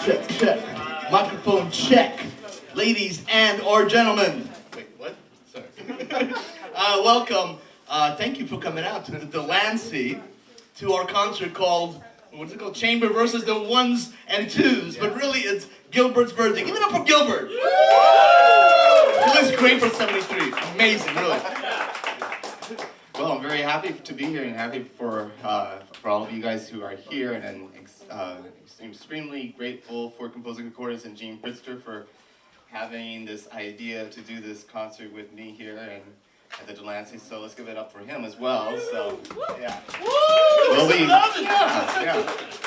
check, check. Microphone check. Ladies and or gentlemen. Wait, what? Sorry. Welcome. Thank you for coming out to the Delancey, to our concert called, what's it called? Chamber versus the ones and twos. But really, it's Gilbert's birthday. Give it up for Gilbert. He looks great for 73. Amazing, really. Well, I'm very happy to be here and happy for all of you guys who are here, and extremely grateful for composing Concordance and Pritsker for having this idea to do this concert with me here and at the Delancey. So let's give it up for him as well. So yeah,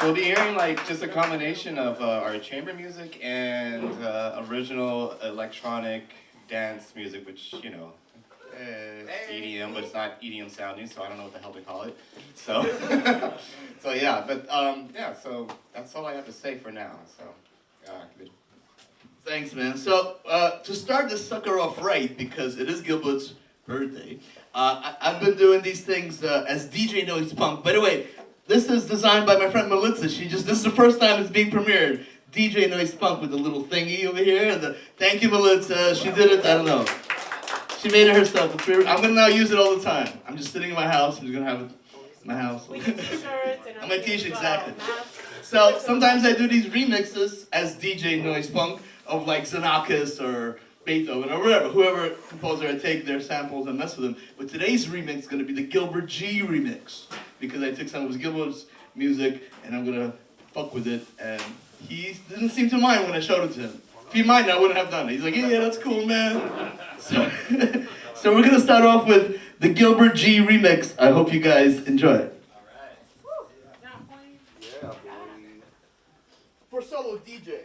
we'll be hearing like just a combination of our chamber music and original electronic dance music, which EDM, but it's not EDM sounding, so I don't know what the hell to call it. So, so yeah, but so that's all I have to say for now. So, good. Thanks, man. So, to start this sucker off right, because it is Gilbert's birthday, I've been doing these things as DJ Noise Punk. By the way, this is designed by my friend Melissa. This is the first time it's being premiered. DJ Noise Punk with the little thingy over here. And thank you, Melissa. She did it. I don't know. She made it herself. I'm gonna now use it all the time. I'm just sitting in my house. I'm just gonna have it in my house. We do t-shirts and my t-shirt, exactly. So sometimes I do these remixes as DJ Noise Punk of like Xenakis or Beethoven or whatever, whoever composer I take their samples and mess with them. But today's remix is gonna be the Gilbert G remix because I took some of Gilbert's music and I'm gonna fuck with it. And he didn't seem to mind when I showed it to him. If he minded, I wouldn't have done it. He's like, yeah, that's cool, man. So we're gonna start off with the Gilbert G remix. I hope you guys enjoy it. All right. For solo DJ.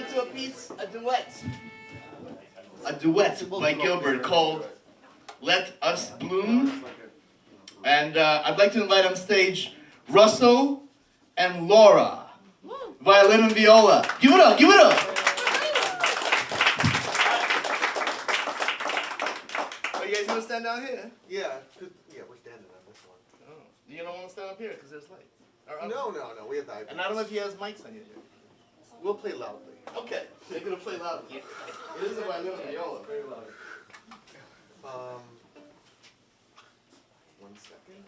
on to a piece, a duet by Gilbert called Let Us Bloom. And I'd like to invite on stage Russell and Laura, violin and viola. Give it up, give it up! Oh, you guys want to stand down here? Yeah, we're standing on this one. Oh. You don't want to stand up here because there's lights. No, we have the iPads. And I don't know if he has mics on you here. We'll play loudly. Okay, they're gonna play loudly. It is a violin and viola, very loud. 1 second.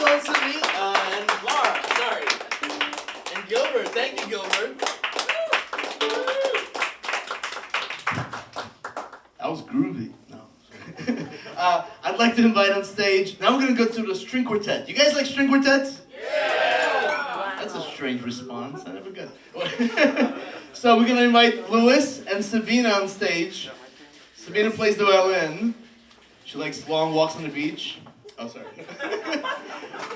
Russell, Sabina, and Laura, sorry. And Gilbert, thank you, Gilbert. That was groovy. No. I'd like to invite on stage, now we're going to go to the string quartet. You guys like string quartets? Yeah! That's a strange response, I never got it. So we're going to invite Luis and Sabina on stage. Sabina plays the violin. She likes long walks on the beach. Oh, sorry.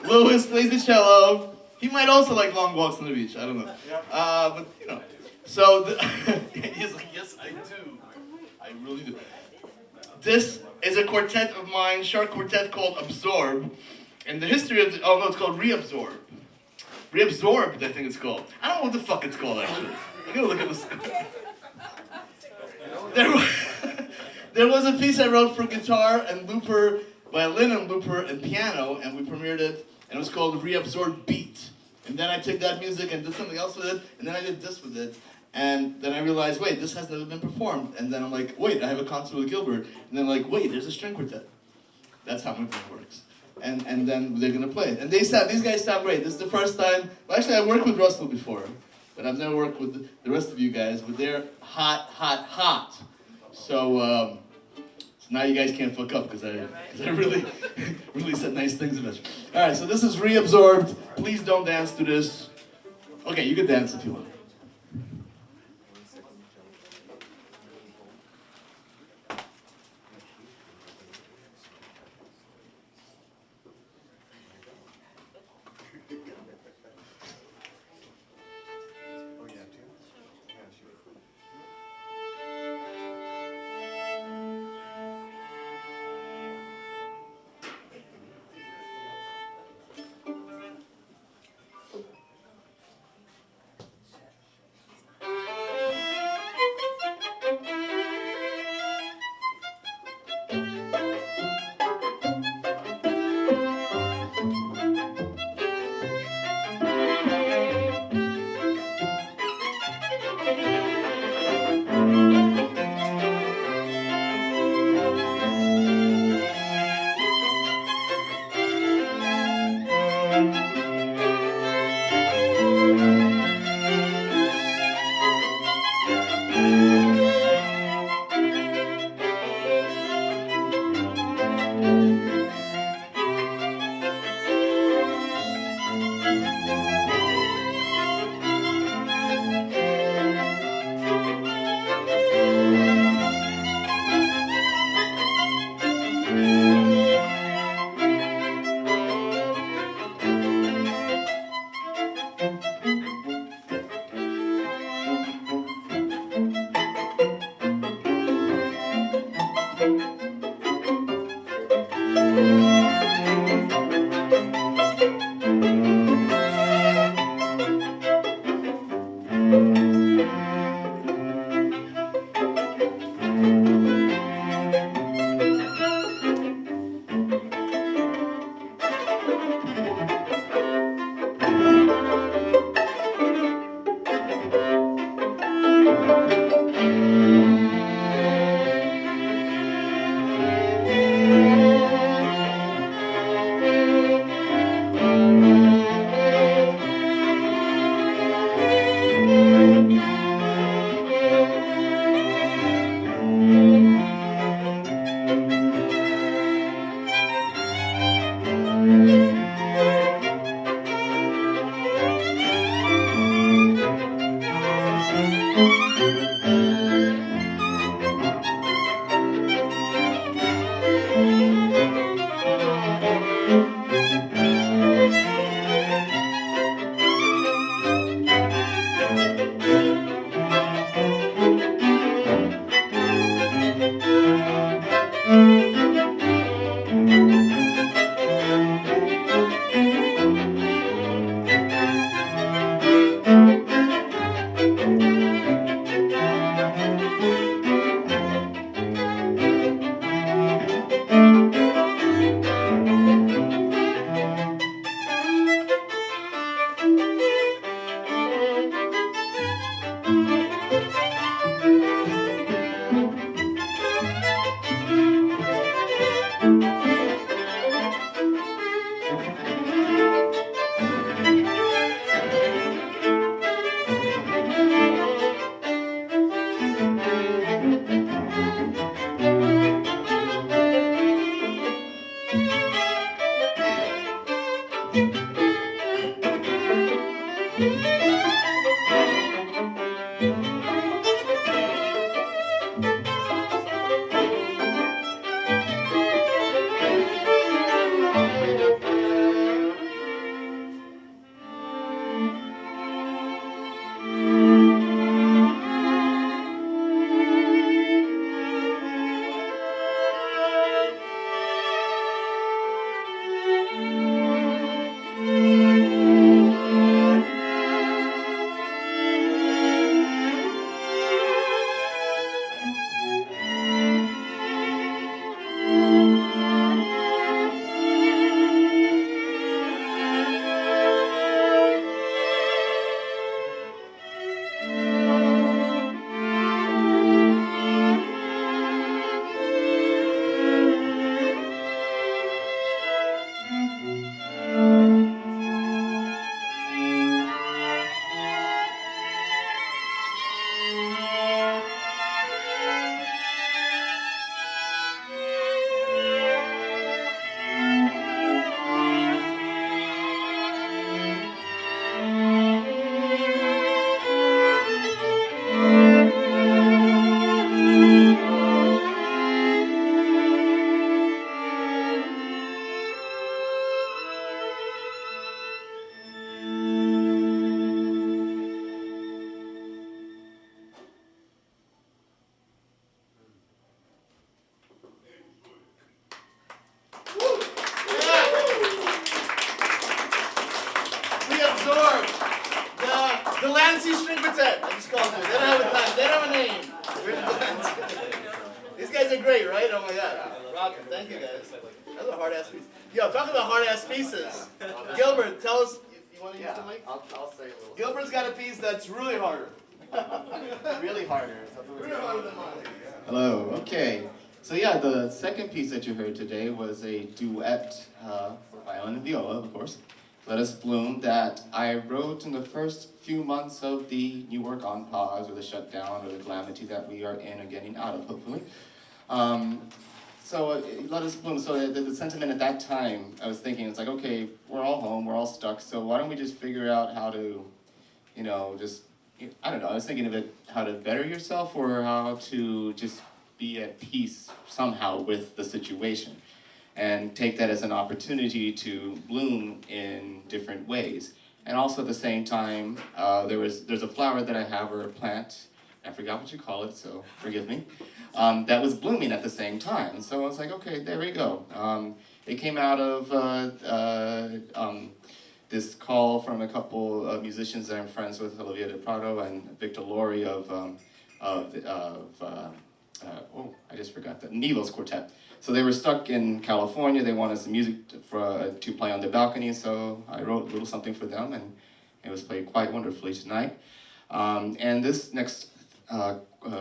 Luis plays the cello. He might also like long walks on the beach. I don't know. But, you know. So, he's like, yes, I do. I really do. This is a quartet of mine, short quartet called Absorb. And the history of oh no, it's called ReAbsorbed. ReAbsorbed, I think it's called. I don't know what the fuck it's called, actually. I'm gonna look at this. There was a piece I wrote for guitar and looper, violin and looper and piano, and we premiered it, and it was called ReAbsorbed Beat. And then I took that music and did something else with it, and then I did this with it. And then I realized, wait, this has never been performed. And then I'm like, wait, I have a concert with Gilbert. And then like, wait, there's a string quartet. That's how my brain works. And then they're gonna play it. And these guys sound great. This is the first time, well actually I worked with Russell before, but I've never worked with the rest of you guys, but they're hot, hot, hot. So now you guys can't fuck up because I really, really said nice things about you. All right, so this is ReAbsorbed. Please don't dance to this. Okay, you can dance if you want. ReAbsorbed. The Delancey string quartet. I just called it. They don't have a time. They don't have a name. We're the Delancey. These guys are great, right? Oh my God. Rocket. Thank you guys. That's a hard ass piece. Yo, talking about hard ass pieces. Gilbert, tell us. You want to use the mic? I'll say a little. Gilbert's got a piece that's really harder. Really harder. Really harder than mine. Hello, okay. So yeah, the second piece that you heard today was a duet for violin and viola, of course. Let Us Bloom, that I wrote in the first few months of the New Work on pause, or the shutdown, or the calamity that we are in and getting out of, hopefully. Let Us Bloom, so the sentiment at that time, I was thinking, it's like, okay, we're all home, we're all stuck, so why don't we just figure out how to, I don't know, I was thinking of it, how to better yourself, or how to just be at peace somehow with the situation, and take that as an opportunity to bloom in different ways. And also at the same time, there's a flower that I have, or a plant, I forgot what you call it, so forgive me, that was blooming at the same time. So I was like, okay, there we go. It came out of this call from a couple of musicians that I'm friends with, Olivia De Prado and Victor Lori I just forgot that, Nevo's quartet. So they were stuck in California, they wanted some music to play on their balcony, so I wrote a little something for them, and it was played quite wonderfully tonight. And this next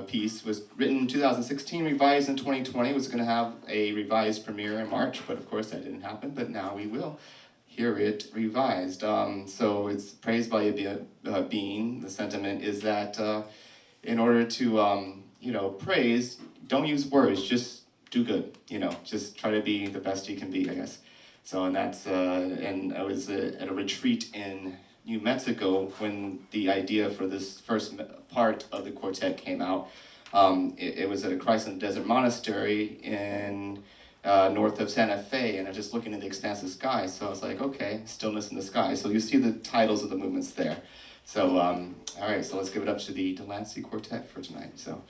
piece was written in 2016, revised in 2020. It was going to have a revised premiere in March, but of course that didn't happen, but now we will hear it revised. So it's praised by a being. The sentiment is that in order to praise, don't use words, just do good, just try to be the best you can be, I guess. So, and that's, and I was at a retreat in New Mexico when the idea for this first part of the quartet came out. It was at a Christ in the Desert monastery in north of Santa Fe, and I was just looking at the expansive sky, so I was like, okay, stillness in the sky. So you see the titles of the movements there. So, all right, so let's give it up to the Delancey Quartet for tonight. So.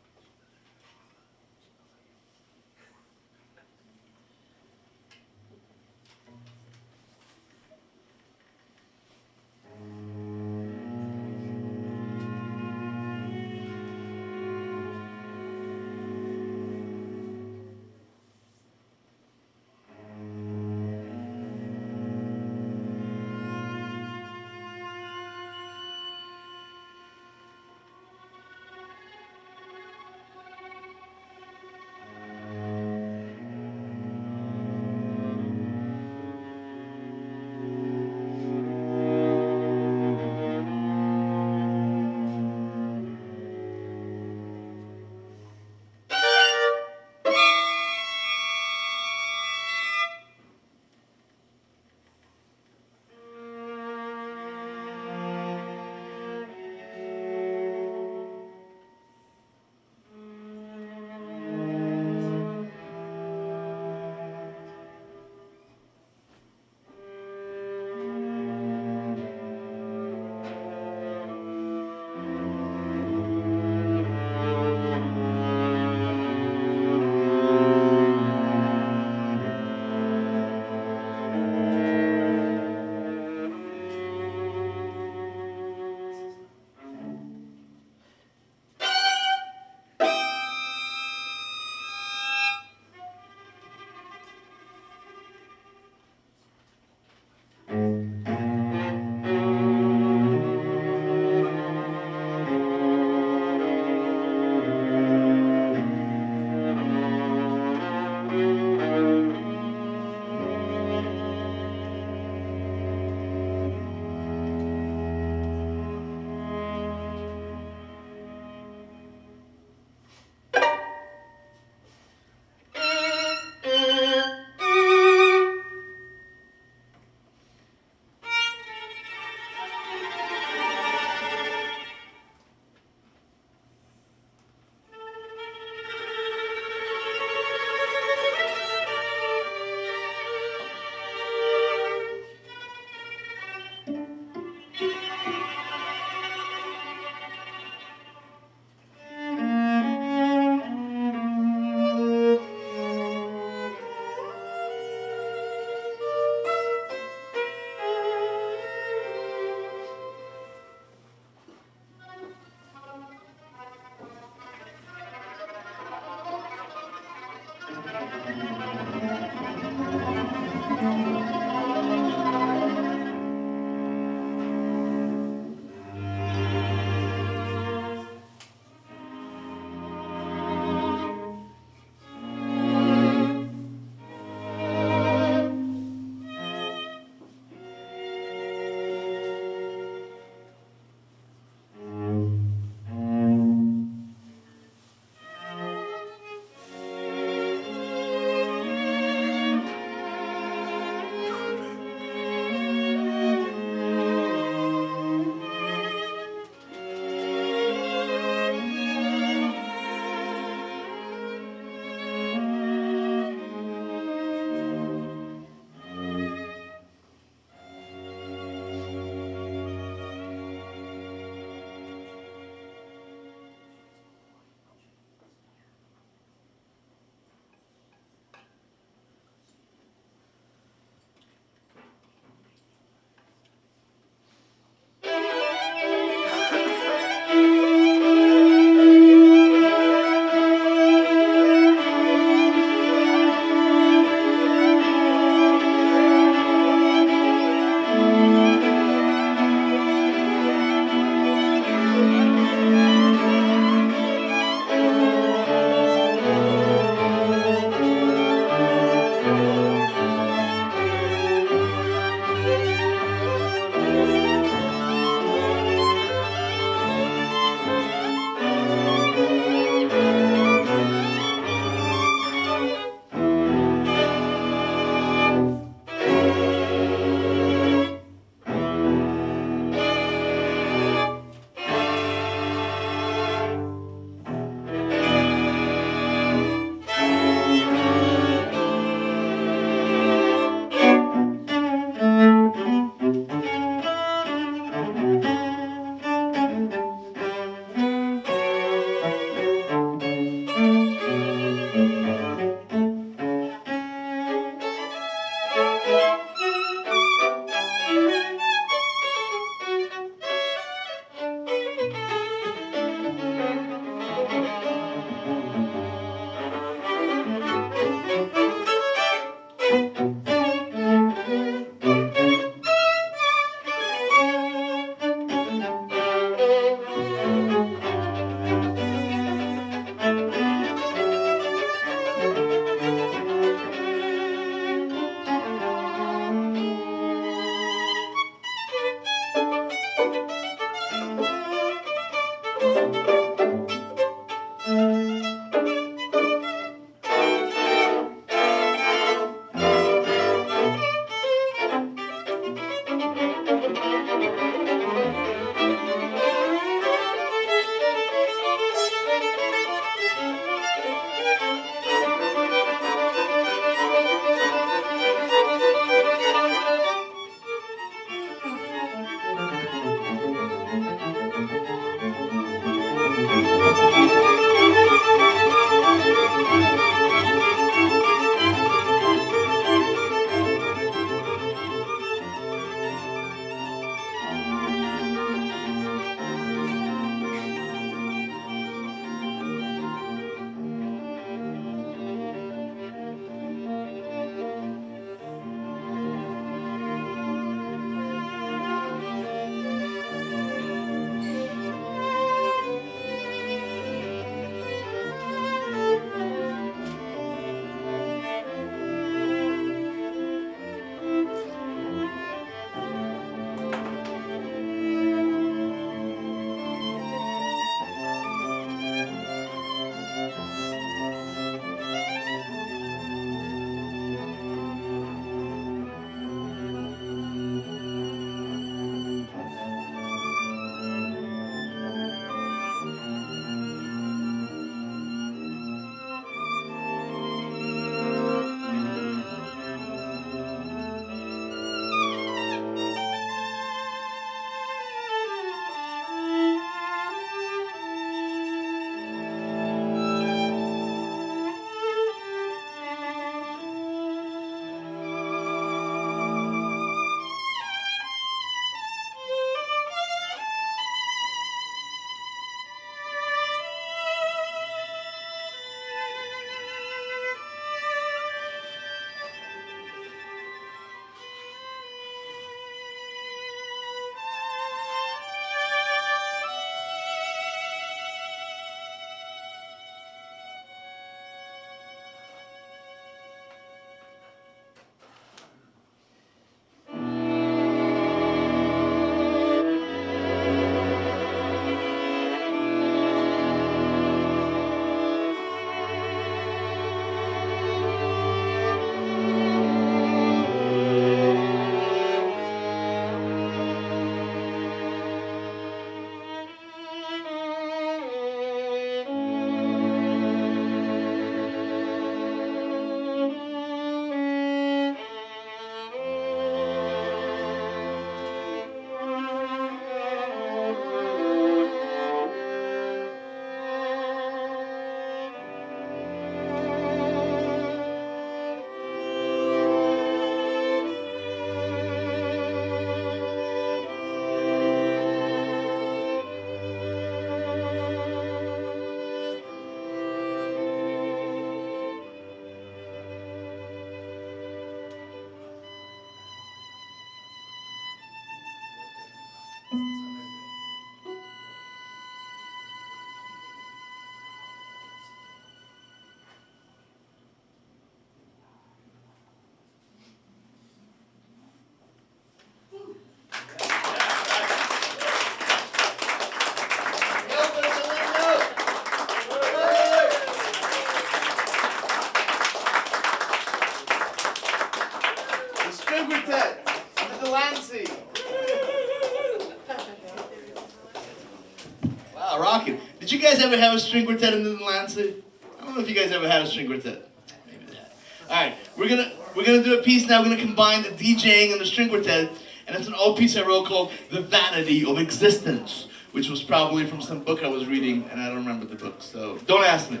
rocking. Did you guys ever have a string quartet in the Delancey? I don't know if you guys ever had a string quartet. Maybe that. All right, we're gonna do a piece now. We're gonna combine the DJing and the string quartet, and it's an old piece I wrote called "The Vanity of Existence," which was probably from some book I was reading, and I don't remember the book, so don't ask me.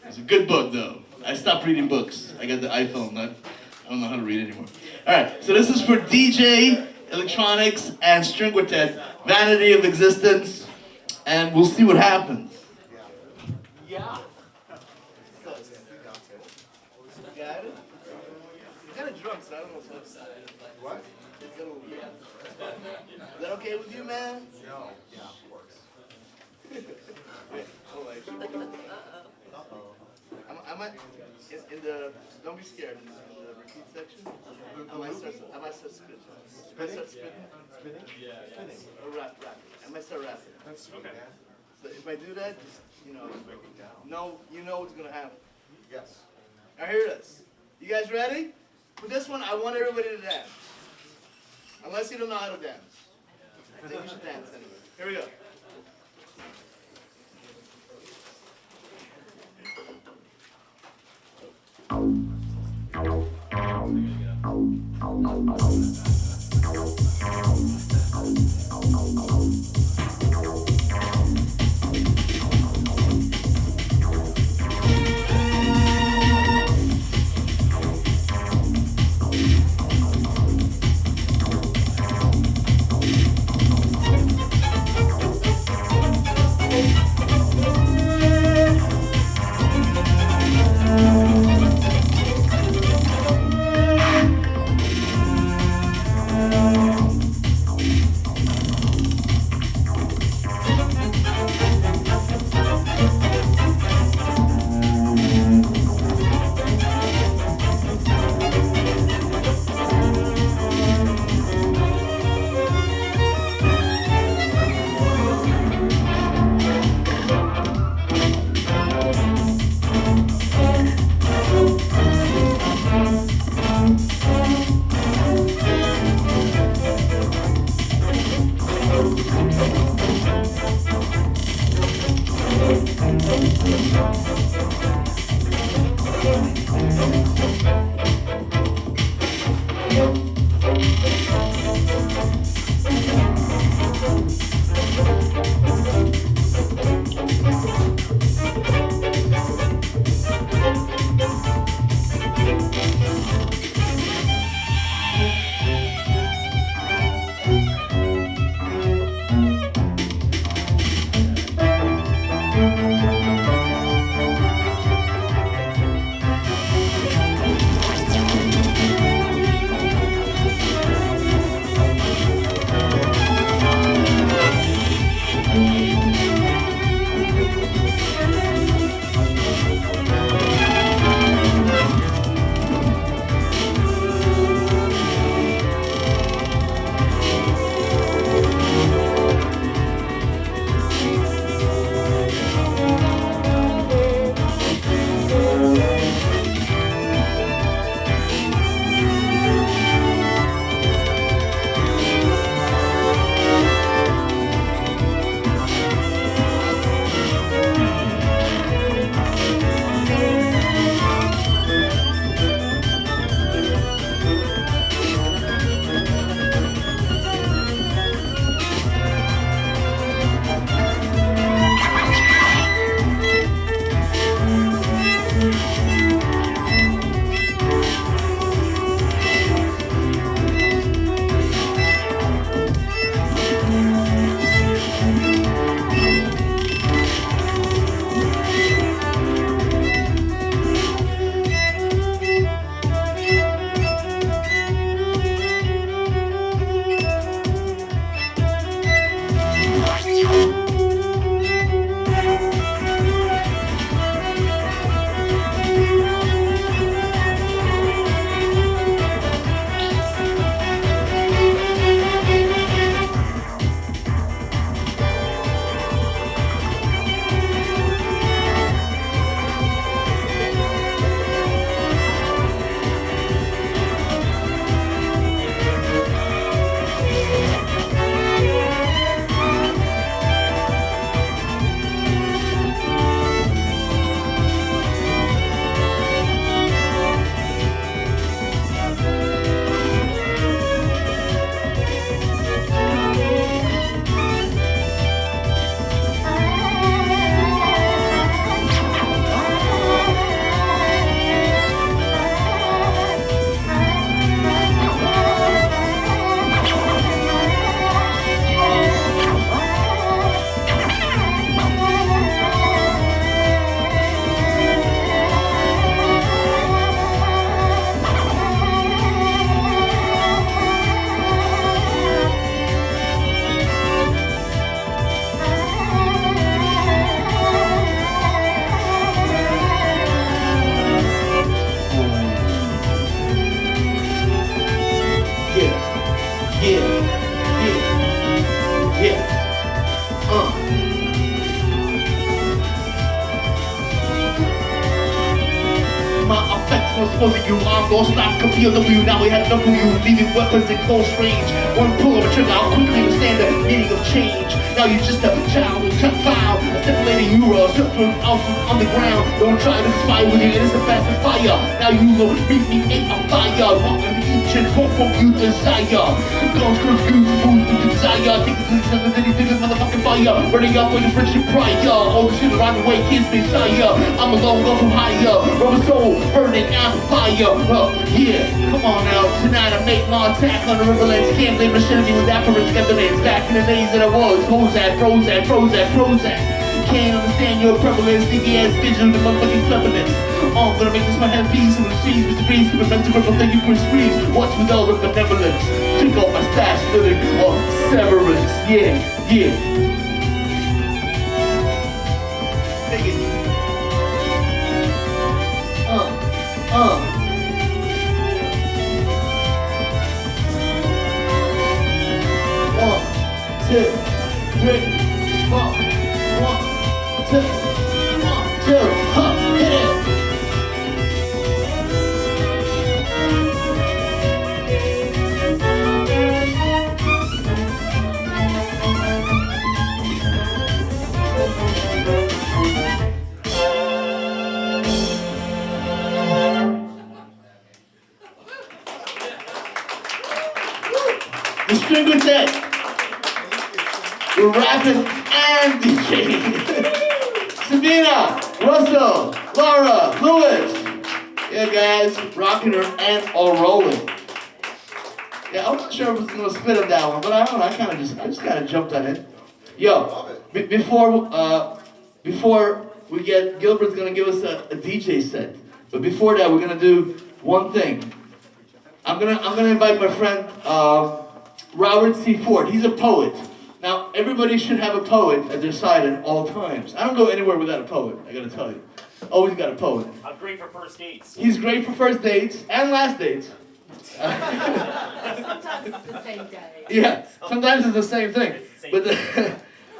It's a good book though. I stopped reading books. I got the iPhone. I don't know how to read anymore. All right, so this is for DJ, electronics, and string quartet, Vanity of Existence, and we'll see what happens. Yeah. Got it? It's kind of drunk, so I don't know what's upside. What? Is that okay with you, man? No. Yeah, works. Wait, hold on. I might, in the, don't be scared, in the repeat section, I might start spitting. I might start spitting. Spinning? Spinning. Or rapping. I might start rapping. That's okay. So if I do that, just, you know what's gonna happen. Yes. Now here it is. You guys ready? For this one, I want everybody to dance. Unless you don't know how to dance. I think you should dance anyway. Here we go. exposing you. Armed or stop, can feel the view. Now we have enough of you, leaving weapons in close range. One pull of a trigger, I'll quickly understand the meaning of change. Now you're just a child with cut foul, assimilating you, suffering out on the ground. Don't try to spy with your innocent pacifier. Now you will meet me in a fire. Walk on the ancient hope from you desire. Guns confused, fools with desire. Take the police and the city, take the motherfucking fire. Burning up with the friendship prior. All the shit around the way, kids me sire. I'm alone, go from higher. Rubber soul, burning amplifier. Yeah, come on now. Tonight I make my attack on the riverlands. Can't blame machinery with apparatus evidence. Back in the days that I was. Prozac, Prozac, Prozac, Prozac. Can't understand your prevalence. Sneaky ass vision, the motherfucking cleverness. Oh, I'm gonna make this my handpiece in the streets. Mr. Freeze, keep it meant to ripple. Thank you, Chris Freeze. Watch with all the benevolence. Take off my stash, living on severance. Yeah, yeah. Take it. One, two, three, four. One, two, hit it. The string quartet. We're rapping and DJing. Sabina, Russell, Laura, Luis. Yeah, guys, rocking her and all rolling. Yeah, I'm not sure if I was gonna spit on that one, but I don't know. I just kind of jumped on it. Yo, before we get, Gilbert's gonna give us a DJ set. But before that, we're gonna do one thing. I'm gonna invite my friend Robert C. Ford. He's a poet. Now, everybody should have a poet at their side at all times. I don't go anywhere without a poet, I gotta tell you. Always got a poet. I'm great for first dates. He's great for first dates and last dates. Sometimes it's the same day. Yeah, sometimes it's the same thing.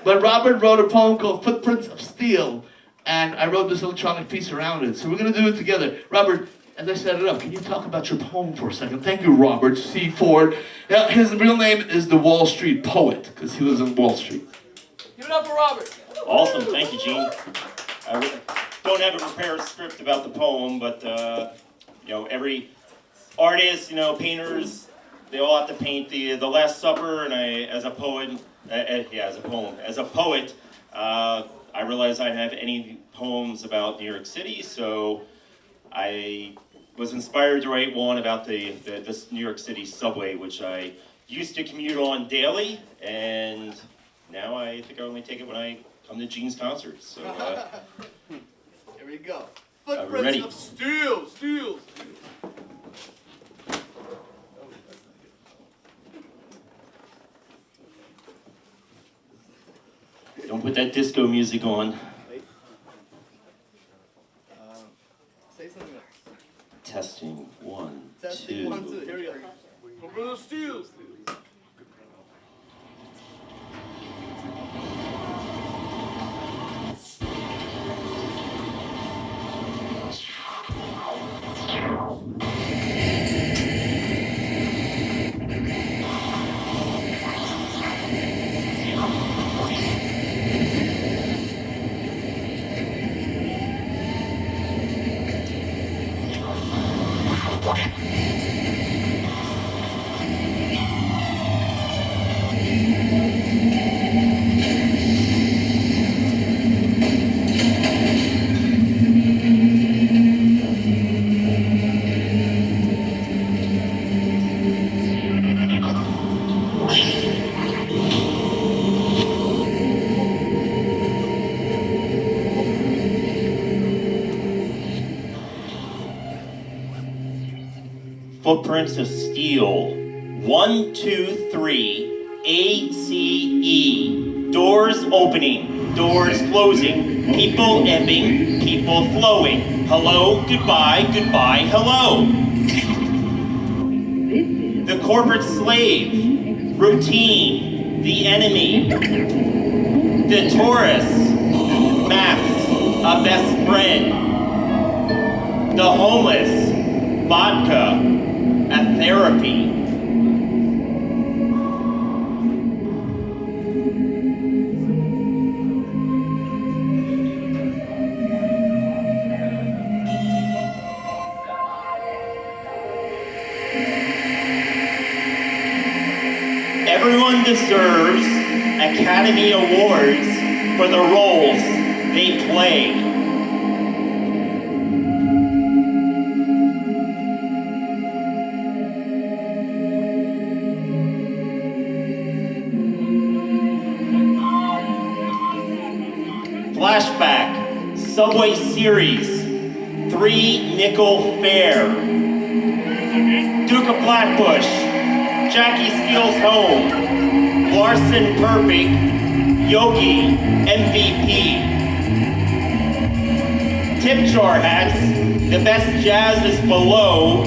But Robert wrote a poem called Footprints of Steel, and I wrote this electronic piece around it. So we're gonna do it together. Robert, as I set it up, can you talk about your poem for a second? Thank you, Robert C. Ford. Yeah, his real name is the Wall Street Poet, because he lives on Wall Street. Give it up for Robert. Awesome, thank you, Gene. I don't have a prepared script about the poem, but every artist, painters, they all have to paint the Last Supper, and as a poet, as a poet, I realized I didn't have any poems about New York City, so I was inspired to write one about this New York City subway, which I used to commute on daily, and now I think I only take it when I come to Gene's concerts. So Here we go. ready. Footprints of steel. Don't put that disco music on. Say something else. Testing, one, Testing, two. 1, 2. Here we go. Footprints of steel. Footprints of Steel. 1, 2, 3. ACE. Doors opening. Doors closing. People ebbing. People flowing. Hello, goodbye, goodbye, hello. The corporate slave. Routine. The enemy. The tourist. Maps. A best friend. The homeless. vodka, a therapy. Everyone deserves Academy Awards for the roles they play. Flashback, Subway Series, 3 nickel fare. Duke of Flatbush, Jackie Steele's Home, Larson Perfect, Yogi, MVP. Tip jar hats, the best jazz is below,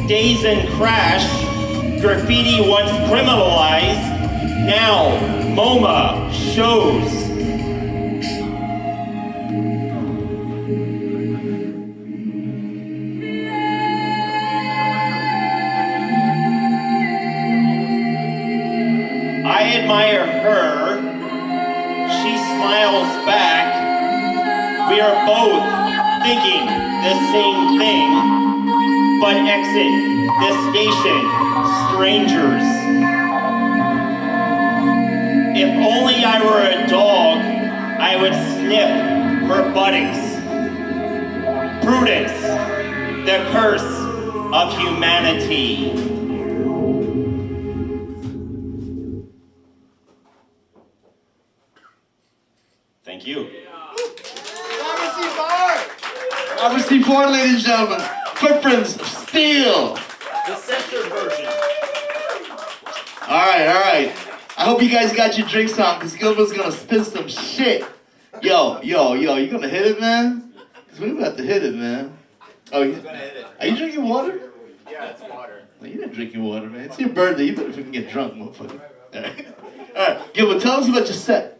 Days and Crash, graffiti once criminalized, now MoMA shows. I admire her, she smiles back, we are both thinking the same thing, but exit this station, strangers. If only I were a dog, I would sniff her buttocks. Prudence, the curse of humanity. Thank you. Robert C. Ford, ladies and gentlemen. Footprints of Steel. The censored version. All right. I hope you guys got your drinks on, because Gilbert's gonna spit some shit. Yo, you gonna hit it, man? Because we're about to hit it, man. Oh, you gonna hit it. Are you drinking water? Yeah, it's water. No, you're not drinking water, man. It's your birthday. You better fucking get drunk, motherfucker. All right, Gilbert, tell us about your set.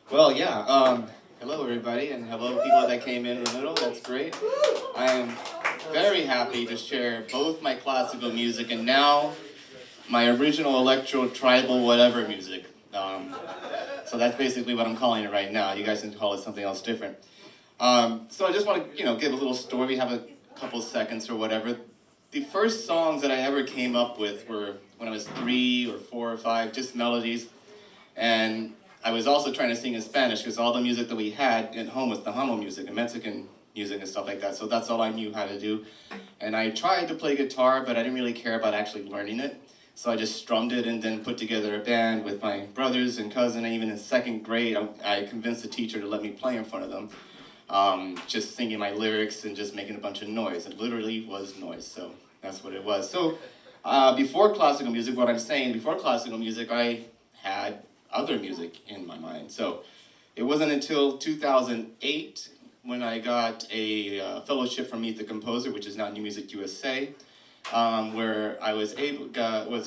Well, yeah, hello everybody, and hello people that came in the middle, that's great. I am very happy to share both my classical music and now my original electro, tribal, whatever music. So that's basically what I'm calling it right now. You guys can call it something else different. So I just want to, give a little story. We have a couple seconds or whatever. The first songs that I ever came up with were when I was 3 or 4 or 5, just melodies. And I was also trying to sing in Spanish because all the music that we had at home was Tejano music and Mexican music and stuff like that. So that's all I knew how to do. And I tried to play guitar, but I didn't really care about actually learning it. So I just strummed it and then put together a band with my brothers and cousin. And even in 2nd grade, I convinced the teacher to let me play in front of them. Just singing my lyrics and just making a bunch of noise. It literally was noise, so that's what it was. So before classical music, before classical music, I had other music in my mind. So it wasn't until 2008 when I got a fellowship from Meet the Composer, which is now New Music USA, where I was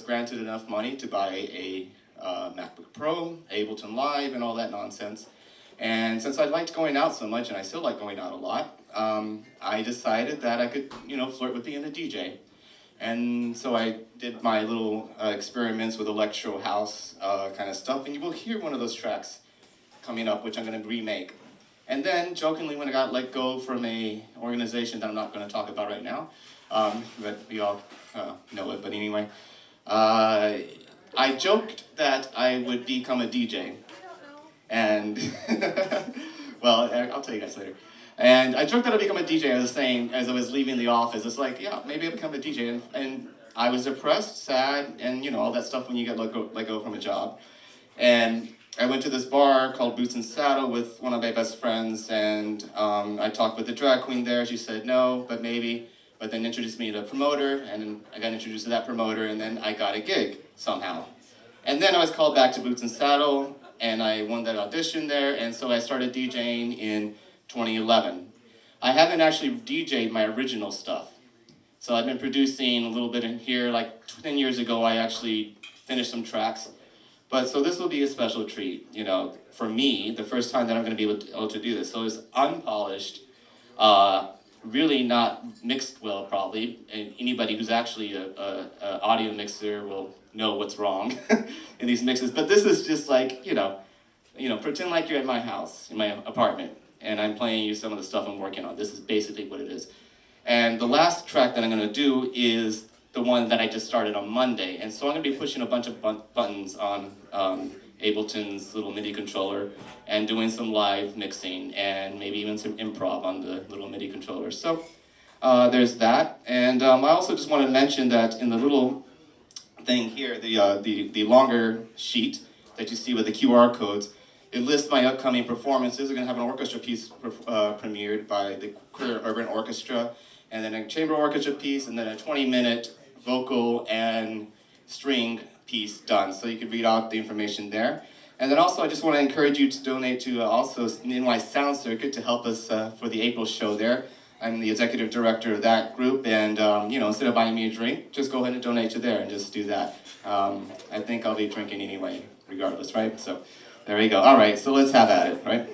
granted enough money to buy a MacBook Pro, Ableton Live, and all that nonsense. And since I liked going out so much, and I still like going out a lot, I decided that I could, flirt with being a DJ. And so I did my little experiments with electro house kind of stuff, and you will hear one of those tracks coming up, which I'm going to remake. And then, jokingly, when I got let go from a organization that I'm not going to talk about right now, but we all know it, but anyway, I joked that I would become a DJ. And, well, I'll tell you guys later. And I joked that I'd become a DJ. I was saying, as I was leaving the office, it's like, yeah, maybe I'll become a DJ. And I was depressed, sad, and all that stuff when you get let go from a job. And I went to this bar called Boots and Saddle with one of my best friends, and I talked with the drag queen there. She said no, but maybe. But then introduced me to a promoter, and I got introduced to that promoter, and then I got a gig somehow. And then I was called back to Boots and Saddle, and I won that audition there, and so I started DJing in 2011. I haven't actually DJ'd my original stuff. So I've been producing a little bit in here, like 10 years ago I actually finished some tracks. But so this will be a special treat, for me, the first time that I'm going to be able to do this. So it's unpolished, really not mixed well, probably. And anybody who's actually a audio mixer will know what's wrong in these mixes. But this is just like, pretend like you're at my house, in my apartment, and I'm playing you some of the stuff I'm working on. This is basically what it is. And the last track that I'm going to do is the one that I just started on Monday. And so I'm going to be pushing a bunch of buttons on Ableton's little MIDI controller and doing some live mixing and maybe even some improv on the little MIDI controller. So there's that. And I also just want to mention that in the little thing here, the longer sheet that you see with the QR codes, it lists my upcoming performances. We're going to have an orchestra piece premiered by the Queer Urban Orchestra, and then a chamber orchestra piece, and then a 20-minute vocal and string piece done. So you can read out the information there. And then also I just want to encourage you to donate to also NY Sound Circuit to help us for the April show there. I'm the executive director of that group, and instead of buying me a drink, just go ahead and donate to there and just do that. I think I'll be drinking anyway, regardless, right? So there you go. All right, so let's have at it, right?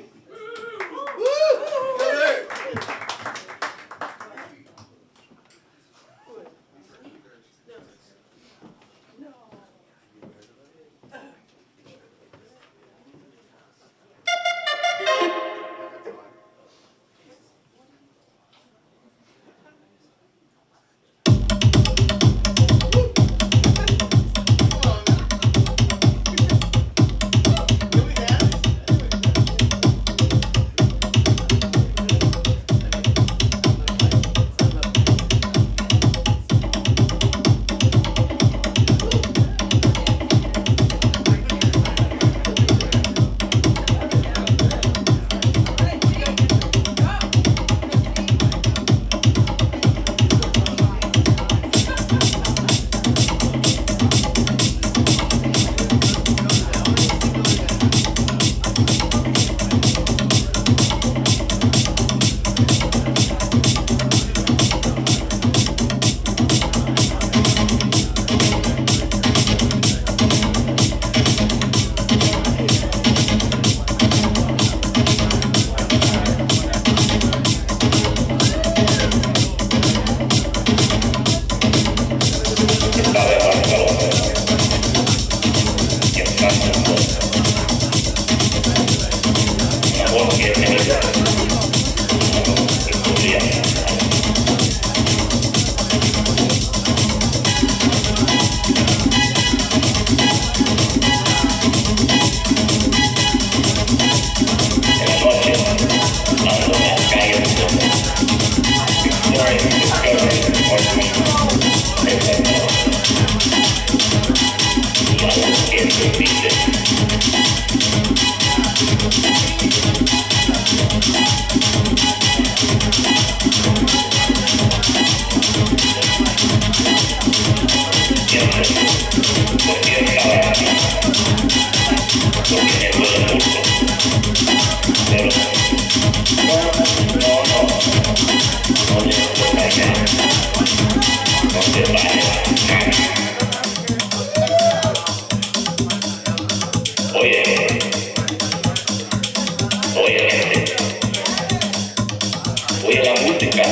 Oye la música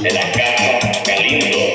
de la casa Galindo.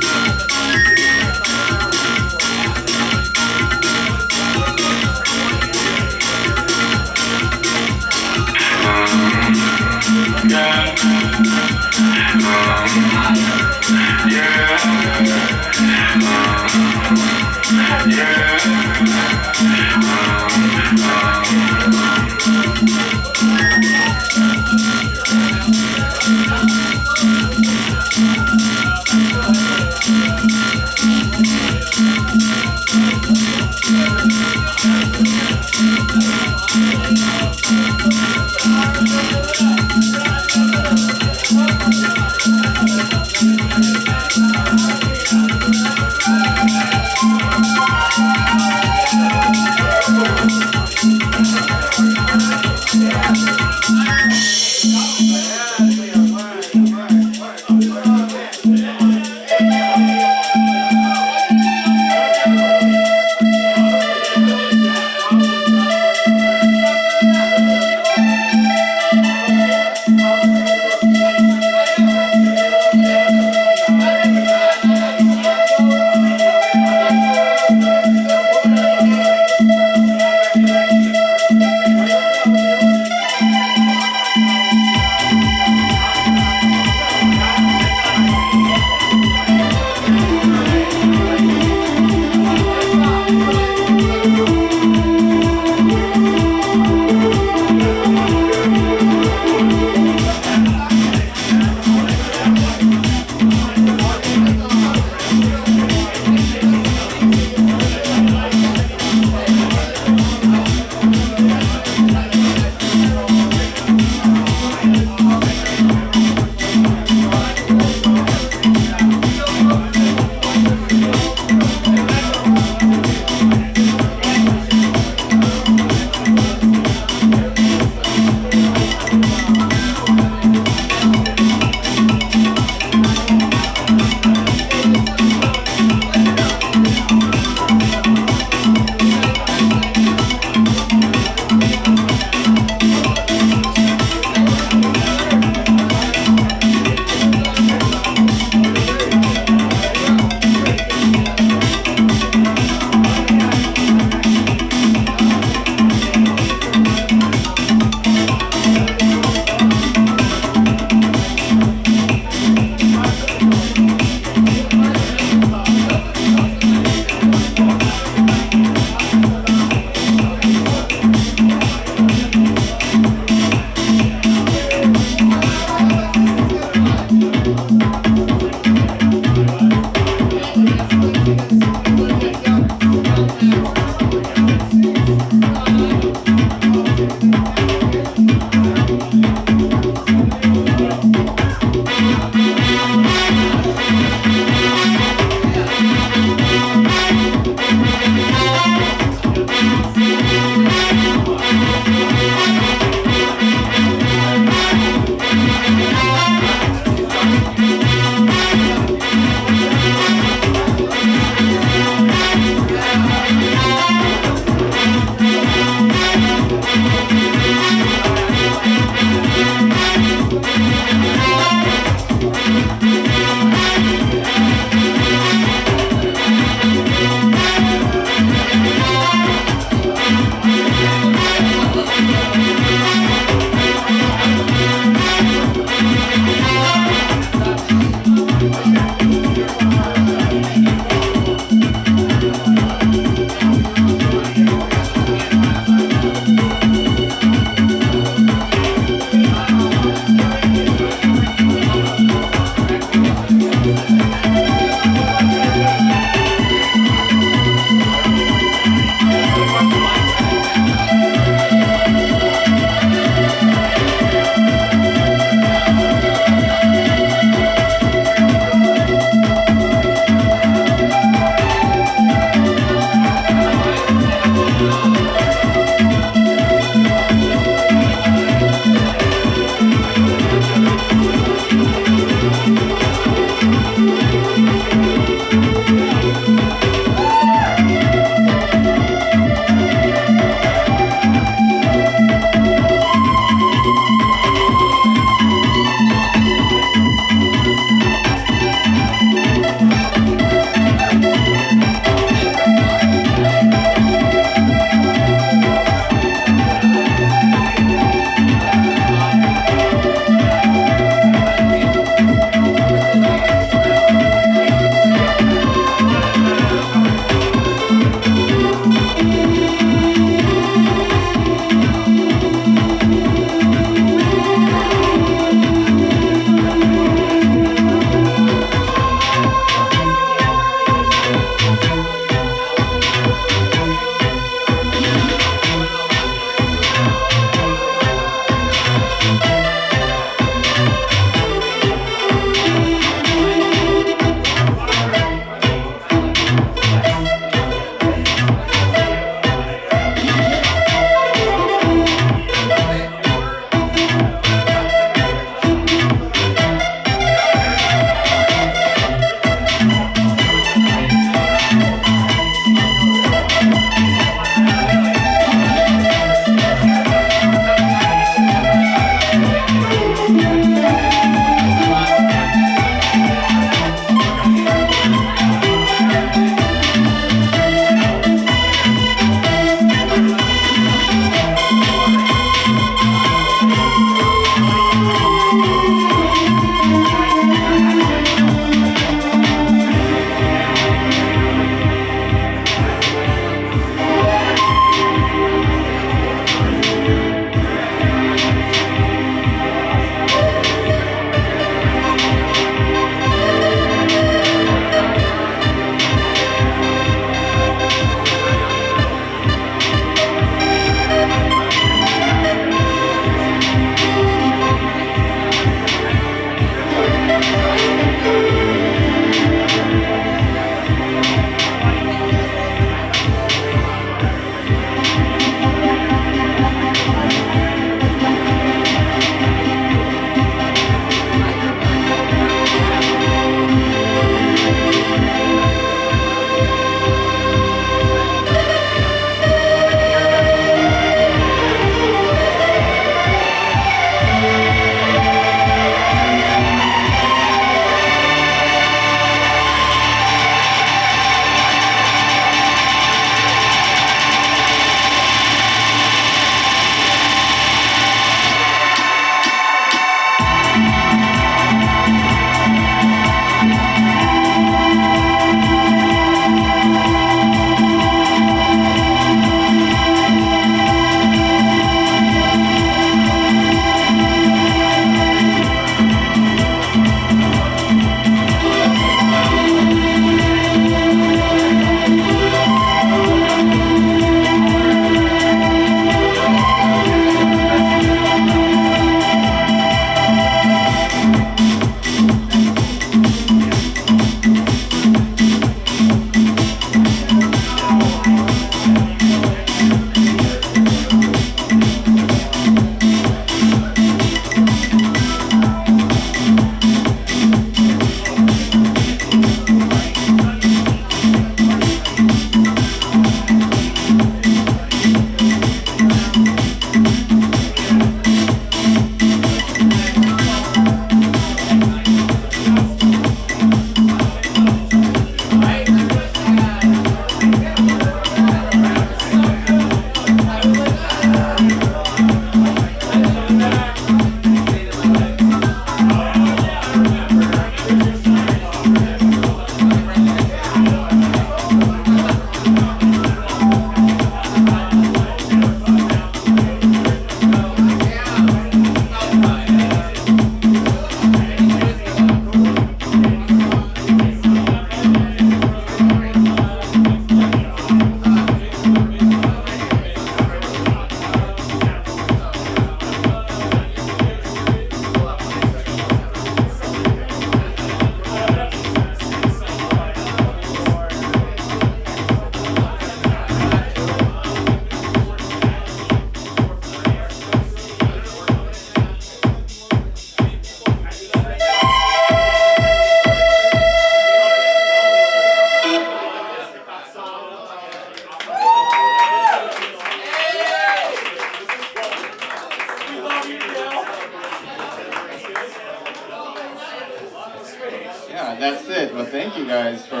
Yeah, that's it. Well, thank you guys for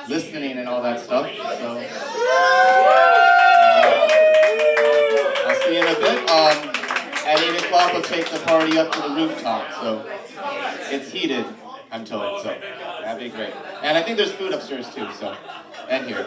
listening and all that stuff. So, I'll see you in a bit. At 8 o'clock, we'll take the party up to the rooftop. So, it's heated, I'm told. So, that'd be great. And I think there's food upstairs too. So, and here.